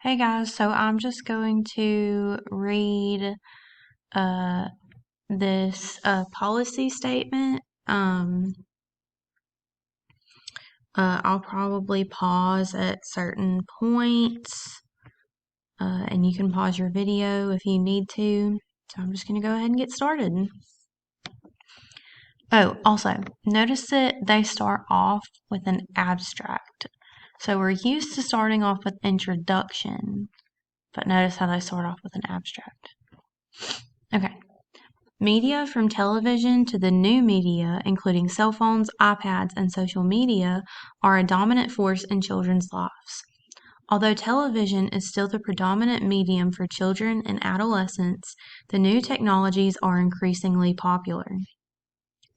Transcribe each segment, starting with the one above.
Hey guys, so I'm just going to read uh, this policy statement. I'll probably pause at certain points, and you can pause your video if you need to. So I'm just going to go ahead and get started. Oh, also, notice that they start off with an abstract. So we're used to starting off with introduction, but notice how they start off with an abstract. Okay. Media from television to the new media, including cell phones, iPads, and social media, are a dominant force in children's lives. Although television is still the predominant medium for children and adolescents, the new technologies are increasingly popular.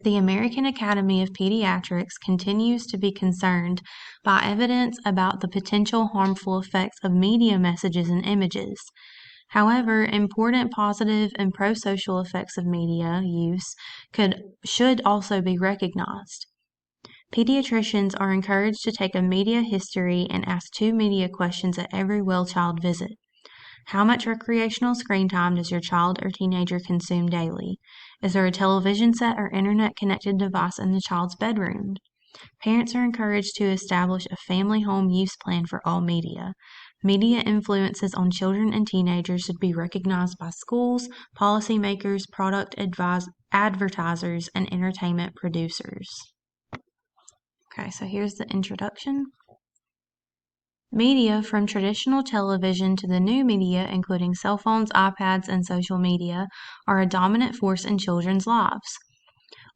The American Academy of Pediatrics continues to be concerned by evidence about the potential harmful effects of media messages and images. However, important positive and pro-social effects of media use should also be recognized. Pediatricians are encouraged to take a media history and ask 2 media questions at every well-child visit. How much recreational screen time does your child or teenager consume daily? Is there a television set or internet-connected device in the child's bedroom? Parents are encouraged to establish a family home use plan for all media. Media influences on children and teenagers should be recognized by schools, policymakers, product advertisers, and entertainment producers. Okay, so here's the introduction. Media from traditional television to the new media, including cell phones, iPads, and social media, are a dominant force in children's lives.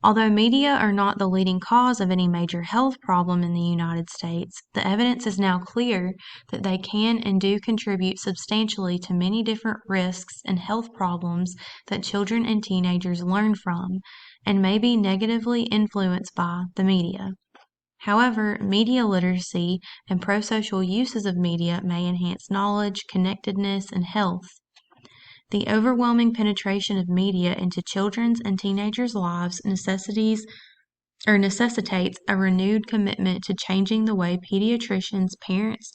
Although media are not the leading cause of any major health problem in the United States, the evidence is now clear that they can and do contribute substantially to many different risks and health problems that children and teenagers learn from and may be negatively influenced by the media. However, media literacy and pro-social uses of media may enhance knowledge, connectedness, and health. The overwhelming penetration of media into children's and teenagers' lives necessitates a renewed commitment to changing the way pediatricians, parents,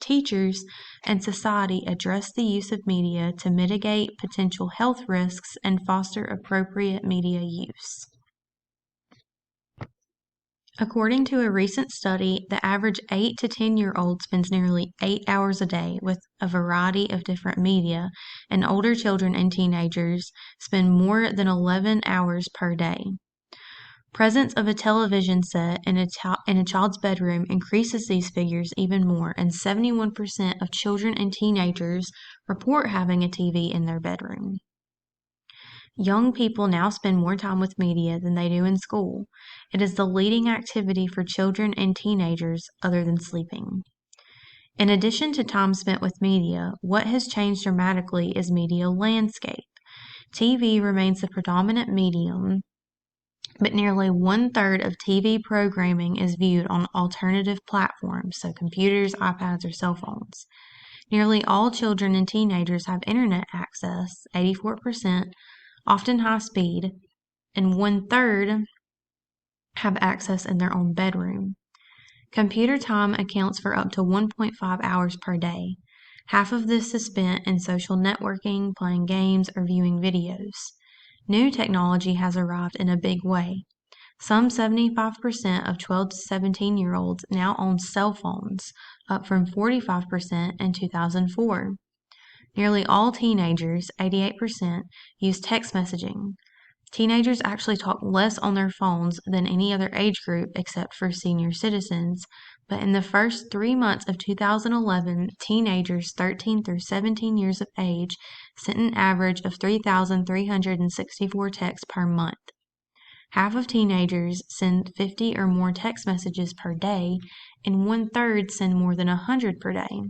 teachers, and society address the use of media to mitigate potential health risks and foster appropriate media use. According to a recent study, the average 8 to 10-year-old spends nearly 8 hours a day with a variety of different media, and older children and teenagers spend more than 11 hours per day. Presence of a television set in a child's bedroom increases these figures even more, and 71% of children and teenagers report having a TV in their bedroom. Young people now spend more time with media than they do in school. It is the leading activity for children and teenagers other than sleeping. In addition to time spent with media, what has changed dramatically is media landscape. TV remains the predominant medium, but nearly 1/3 of TV programming is viewed on alternative platforms, so computers, iPads, or cell phones. Nearly all children and teenagers have internet access, 84%, often high speed, and 1/3 have access in their own bedroom. Computer time accounts for up to 1.5 hours per day. Half of this is spent in social networking, playing games, or viewing videos. New technology has arrived in a big way. Some 75% of 12 to 17-year-olds now own cell phones, up from 45% in 2004. Nearly all teenagers, 88%, use text messaging. Teenagers actually talk less on their phones than any other age group except for senior citizens, but in the first 3 months of 2011, teenagers 13 through 17 years of age sent an average of 3,364 texts per month. Half of teenagers send 50 or more text messages per day, and 1/3 send more than 100 per day.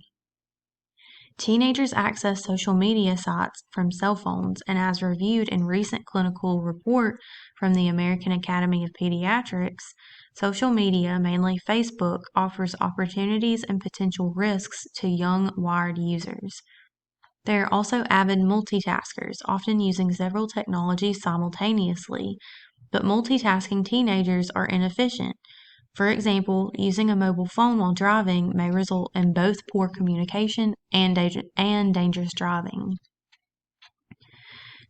Teenagers access social media sites from cell phones, and as reviewed in recent clinical report from the American Academy of Pediatrics, social media, mainly Facebook, offers opportunities and potential risks to young wired users. They are also avid multitaskers, often using several technologies simultaneously, but multitasking teenagers are inefficient. For example, using a mobile phone while driving may result in both poor communication and dangerous driving.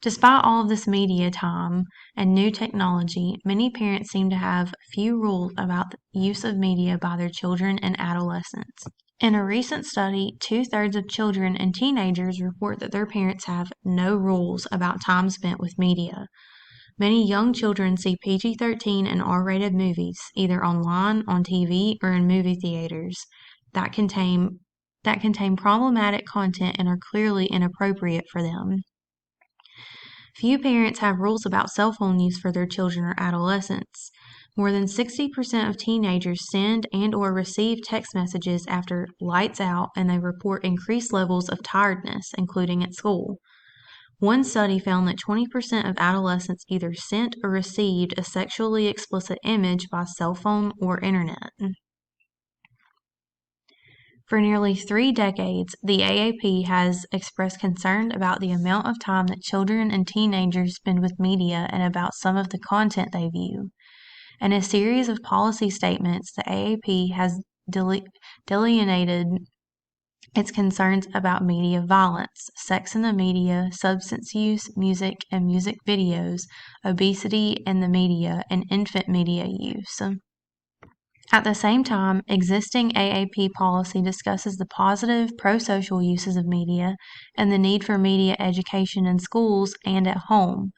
Despite all of this media time and new technology, many parents seem to have few rules about the use of media by their children and adolescents. In a recent study, 2/3 of children and teenagers report that their parents have no rules about time spent with media. Many young children see PG-13 and R-rated movies, either online, on TV, or in movie theaters, that contain problematic content and are clearly inappropriate for them. Few parents have rules about cell phone use for their children or adolescents. More than 60% of teenagers send and or receive text messages after lights out, and they report increased levels of tiredness, including at school. One study found that 20% of adolescents either sent or received a sexually explicit image by cell phone or internet. For nearly 3 decades, the AAP has expressed concern about the amount of time that children and teenagers spend with media and about some of the content they view. In a series of policy statements, the AAP has delineated its concerns about media violence, sex in the media, substance use, music and music videos, obesity in the media, and infant media use. At the same time, existing AAP policy discusses the positive pro-social uses of media and the need for media education in schools and at home.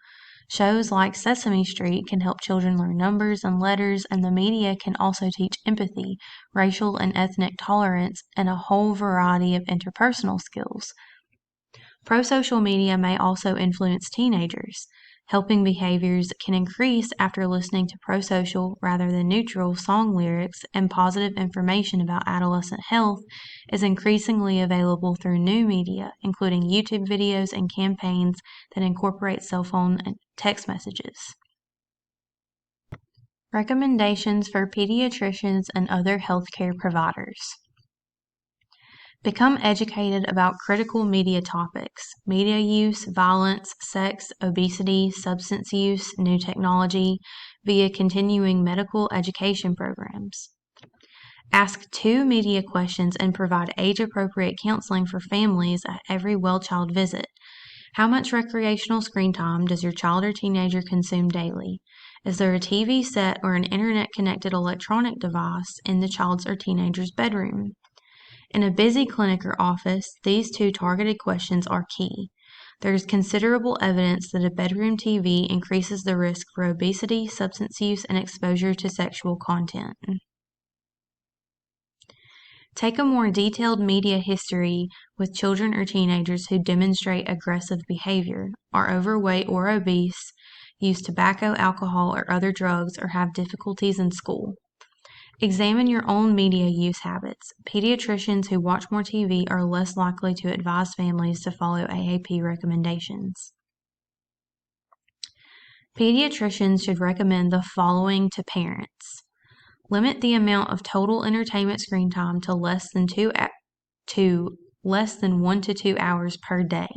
Shows like Sesame Street can help children learn numbers and letters, and the media can also teach empathy, racial and ethnic tolerance, and a whole variety of interpersonal skills. Pro-social media may also influence teenagers. Helping behaviors can increase after listening to pro-social rather than neutral song lyrics, and positive information about adolescent health is increasingly available through new media, including YouTube videos and campaigns that incorporate cell phone and text messages. Recommendations for pediatricians and other healthcare providers. Become educated about critical media topics: media use, violence, sex, obesity, substance use, new technology, via continuing medical education programs. Ask 2 media questions and provide age-appropriate counseling for families at every well-child visit. How much recreational screen time does your child or teenager consume daily? Is there a TV set or an internet-connected electronic device in the child's or teenager's bedroom? In a busy clinic or office, these 2 targeted questions are key. There is considerable evidence that a bedroom TV increases the risk for obesity, substance use, and exposure to sexual content. Take a more detailed media history with children or teenagers who demonstrate aggressive behavior, are overweight or obese, use tobacco, alcohol, or other drugs, or have difficulties in school. Examine your own media use habits. Pediatricians who watch more TV are less likely to advise families to follow AAP recommendations. Pediatricians should recommend the following to parents. Limit the amount of total entertainment screen time to less than 1 to 2 hours per day.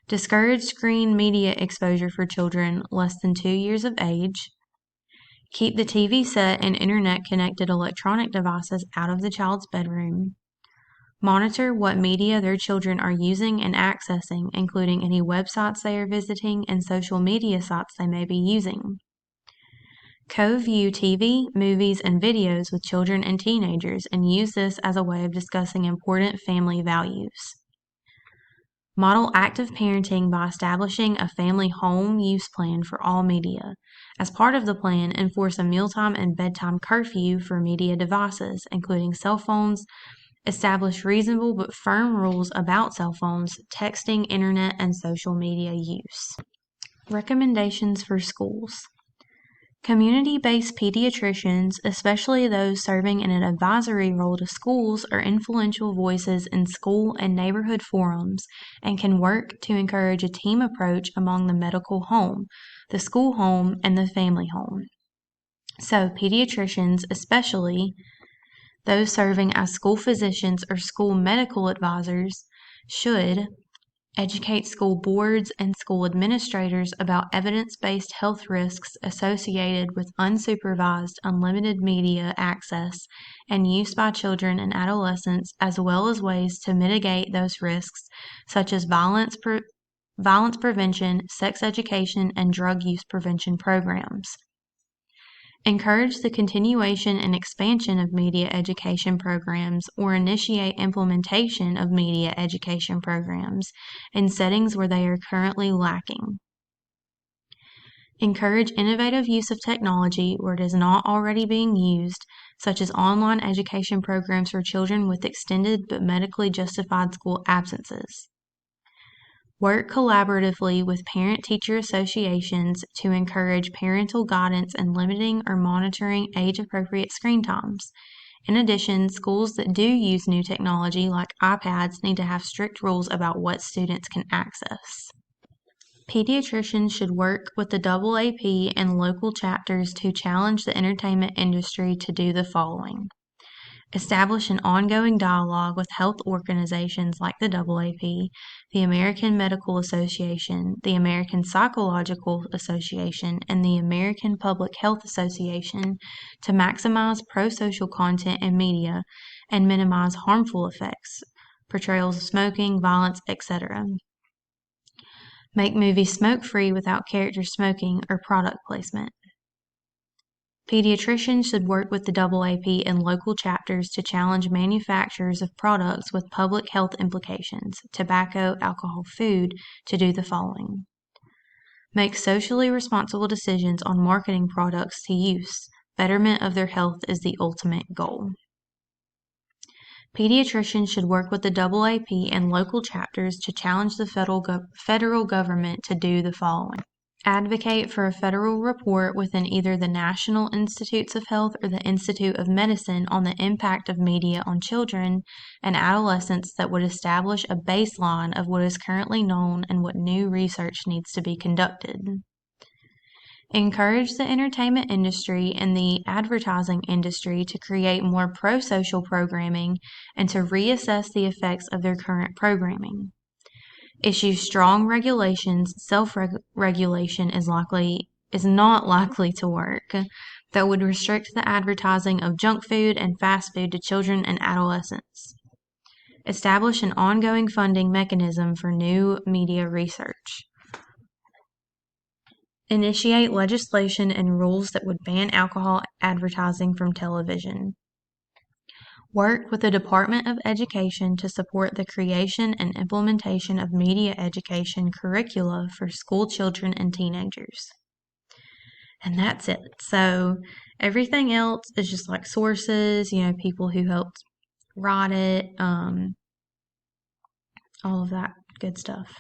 Discourage screen media exposure for children less than 2 years of age. Keep the TV set and internet-connected electronic devices out of the child's bedroom. Monitor what media their children are using and accessing, including any websites they are visiting and social media sites they may be using. Co-view TV, movies, and videos with children and teenagers, and use this as a way of discussing important family values. Model active parenting by establishing a family home use plan for all media. As part of the plan, enforce a mealtime and bedtime curfew for media devices, including cell phones. Establish reasonable but firm rules about cell phones, texting, internet, and social media use. Recommendations for schools. Community-based pediatricians, especially those serving in an advisory role to schools, are influential voices in school and neighborhood forums and can work to encourage a team approach among the medical home, the school home, and the family home. So, pediatricians, especially those serving as school physicians or school medical advisors, should Educate school boards and school administrators about evidence-based health risks associated with unsupervised, unlimited media access and use by children and adolescents, as well as ways to mitigate those risks, such as violence prevention, sex education, and drug use prevention programs. Encourage the continuation and expansion of media education programs or initiate implementation of media education programs in settings where they are currently lacking. Encourage innovative use of technology where it is not already being used, such as online education programs for children with extended but medically justified school absences. Work collaboratively with parent-teacher associations to encourage parental guidance in limiting or monitoring age-appropriate screen times. In addition, schools that do use new technology like iPads need to have strict rules about what students can access. Pediatricians should work with the AAP and local chapters to challenge the entertainment industry to do the following. Establish an ongoing dialogue with health organizations like the AAP, the American Medical Association, the American Psychological Association, and the American Public Health Association to maximize pro-social content in media and minimize harmful effects, portrayals of smoking, violence, etc. Make movies smoke-free without characters smoking or product placement. Pediatricians should work with the AAP and local chapters to challenge manufacturers of products with public health implications, tobacco, alcohol, food, to do the following. Make socially responsible decisions on marketing products to use. Betterment of their health is the ultimate goal. Pediatricians should work with the AAP and local chapters to challenge the federal government to do the following. Advocate for a federal report within either the National Institutes of Health or the Institute of Medicine on the impact of media on children and adolescents that would establish a baseline of what is currently known and what new research needs to be conducted. Encourage the entertainment industry and the advertising industry to create more pro-social programming and to reassess the effects of their current programming. Issue strong regulations. Self-regulation is not likely to work, that would restrict the advertising of junk food and fast food to children and adolescents. Establish an ongoing funding mechanism for new media research. Initiate legislation and rules that would ban alcohol advertising from television. Work with the Department of Education to support the creation and implementation of media education curricula for school children and teenagers. And that's it. So everything else is just like sources, people who helped write it, all of that good stuff.